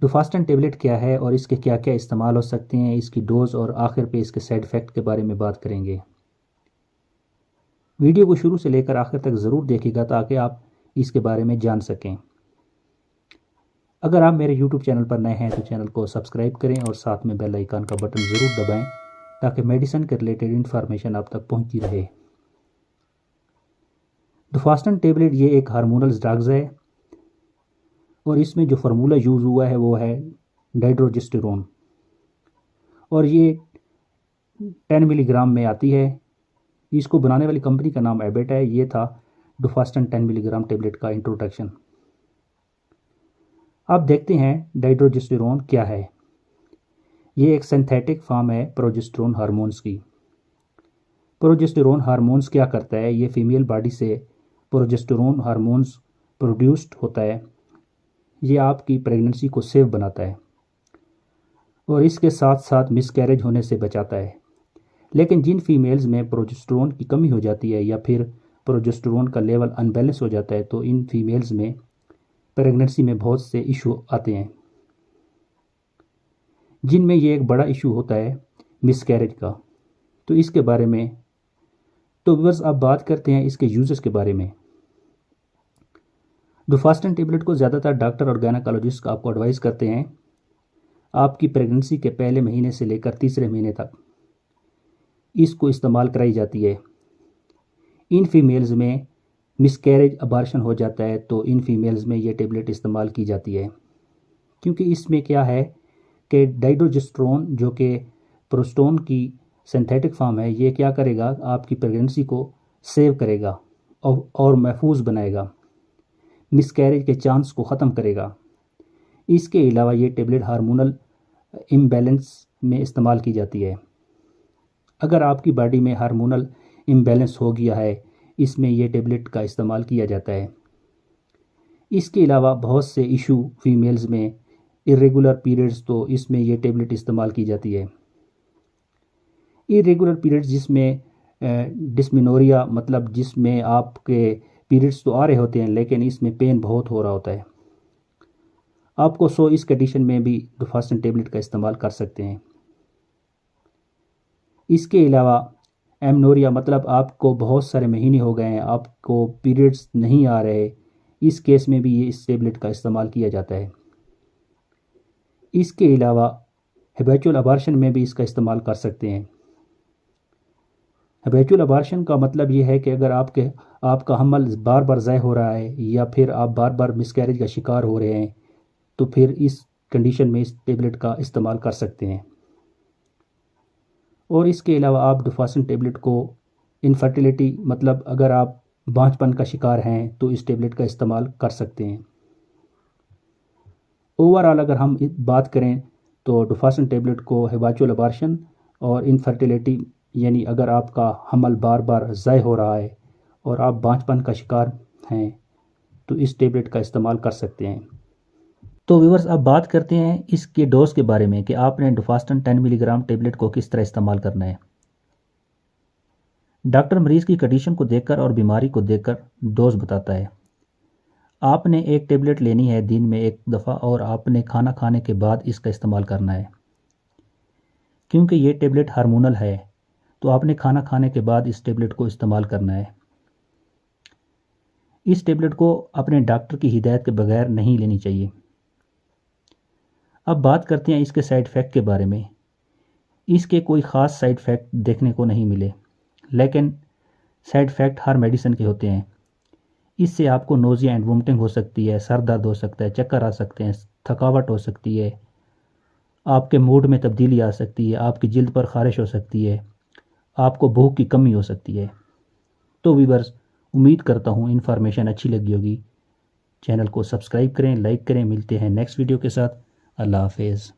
डुफास्टन tablet क्या है और इसके क्या क्या इस्तेमाल हो सकते हैं, इसकी डोज और आखिर पे इसके साइड इफ़ेक्ट के बारे में बात करेंगे। वीडियो को शुरू से लेकर आखिर तक ज़रूर देखिएगा ताकि आप इसके बारे में जान सकें। अगर आप मेरे YouTube चैनल पर नए हैं तो चैनल को सब्सक्राइब करें और साथ में बेल आइकन का बटन ज़रूर दबाएं ताकि मेडिसिन के रिलेटेड इन्फॉर्मेशन आप तक पहुंचती रहे। डुफास्टन टेबलेट ये एक हार्मोनल ड्रग्स है और इसमें जो फार्मूला यूज़ हुआ है वो है डाइड्रोजिस्टेरोन और ये 10 मिलीग्राम में आती है। इसको बनाने वाली कंपनी का नाम एबेट है। ये था डुफास्टन 10 मिलीग्राम टेबलेट का इंट्रोडक्शन। अब देखते हैं डाइड्रोजिस्टेरोन क्या है। ये एक सिंथेटिक फॉर्म है प्रोजेस्टेरोन हार्मोन्स की। प्रोजेस्टेरोन हार्मोन्स क्या करता है, ये फीमेल बॉडी से प्रोजेस्टेरोन हार्मोन्स प्रोड्यूस्ड होता है। ये आपकी प्रेगनेंसी को सेफ बनाता है और इसके साथ साथ मिसकैरेज होने से बचाता है। लेकिन जिन फीमेल्स में प्रोजेस्टेरोन की कमी हो जाती है या फिर प्रोजेस्टेरोन का लेवल अनबैलेंस हो जाता है तो इन फीमेल्स में प्रेगनेंसी में बहुत से इशू आते हैं, जिनमें ये एक बड़ा इशू होता है मिसकैरेज का। तो इसके बारे में व्यूअर्स अब बात करते हैं इसके यूजेस के बारे में। डुफास्टन टेबलेट को ज़्यादातर डॉक्टर और गायनेकोलॉजिस्ट आपको एडवाइस करते हैं आपकी प्रेगनेंसी के पहले महीने से लेकर तीसरे महीने तक इसको इस्तेमाल कराई जाती है। इन फीमेल्स में मिसकैरेज अबार्शन हो जाता है तो इन फीमेल्स में ये टेबलेट इस्तेमाल की जाती है, क्योंकि इसमें क्या है कि डाइड्रोजिस्टेरोन जो कि प्रोस्टोन की सिंथेटिक फॉर्म है, ये क्या करेगा, आपकी प्रेगनेंसी को सेव करेगा और महफूज बनाएगा, मिसकैरेज के चांस को ख़त्म करेगा। इसके अलावा ये टेबलेट हार्मोनल इम्बैलेंस में इस्तेमाल की जाती है। अगर आपकी बॉडी में हार्मोनल इम्बैलेंस हो गया है, इसमें यह टेबलेट का इस्तेमाल किया जाता है। इसके अलावा बहुत से इशू फीमेल्स में इरेगुलर पीरियड्स, तो इसमें यह टेबलेट इस्तेमाल की जाती है। इरेगुलर पीरियड्स जिसमें डिस्मेनोरिया, मतलब जिसमें आपके पीरियड्स तो आ रहे होते हैं लेकिन इसमें पेन बहुत हो रहा होता है, आपको इस कंडीशन में भी डुफास्टन टेबलेट का इस्तेमाल कर सकते हैं। इसके अलावा एमनोरिया, मतलब आपको बहुत सारे महीने हो गए हैं, आपको पीरियड्स नहीं आ रहे, इस केस में भी ये इस टेबलेट का इस्तेमाल किया जाता है। इसके अलावा हैबिचुअल अबार्शन में भी इसका इस्तेमाल कर सकते हैं। हैबिचुअल अबार्शन का मतलब ये है कि अगर आपका हमल बार बार ज़ाय हो रहा है या फिर आप बार बार मिसकैरेज का शिकार हो रहे हैं तो फिर इस कंडीशन में इस टेबलेट का इस्तेमाल कर सकते हैं। और इसके अलावा आप डुफास्टन टेबलेट को इनफर्टिलिटी, मतलब अगर आप बांझपन का शिकार हैं तो इस टेबलेट का इस्तेमाल कर सकते हैं। ओवरऑल अगर हम बात करें तो डुफास्टन टेबलेट को हैबिचुअल अबार्शन और इनफर्टिलिटी, यानी अगर आपका हमल बार बार ज़ाय हो रहा है और आप बांझपन का शिकार हैं तो इस टेबलेट का इस्तेमाल कर सकते हैं। तो व्यूअर्स अब बात करते हैं इसके डोज के बारे में कि आपने डुफास्टन 10 मिलीग्राम टेबलेट को किस तरह इस्तेमाल करना है। डॉक्टर मरीज़ की कंडीशन को देखकर और बीमारी को देखकर डोज बताता है। आपने एक टेबलेट लेनी है दिन में एक दफ़ा और आपने खाना खाने के बाद इसका इस्तेमाल करना है। क्योंकि ये टेबलेट हार्मोनल है तो आपने खाना खाने के बाद इस टेबलेट को इस्तेमाल करना है। इस टेबलेट को अपने डॉक्टर की हिदायत के बगैर नहीं लेनी चाहिए। अब बात करते हैं इसके साइड इफ़ेक्ट के बारे में। इसके कोई ख़ास साइड इफ़ेक्ट देखने को नहीं मिले, लेकिन साइड इफ़ेक्ट हर मेडिसिन के होते हैं। इससे आपको नोज़िया एंड वोमिटिंग हो सकती है, सर दर्द हो सकता है, चक्कर आ सकते हैं, थकावट हो सकती है, आपके मूड में तब्दीली आ सकती है, आपकी जिल्द पर ख़ारिश हो सकती है, आपको भूख की कमी हो सकती है। तो व्यूअर्स, उम्मीद करता हूँ इन्फॉर्मेशन अच्छी लगी होगी। चैनल को सब्सक्राइब करें, लाइक करें। मिलते हैं नेक्स्ट वीडियो के साथ। अल्लाह हाफिज़।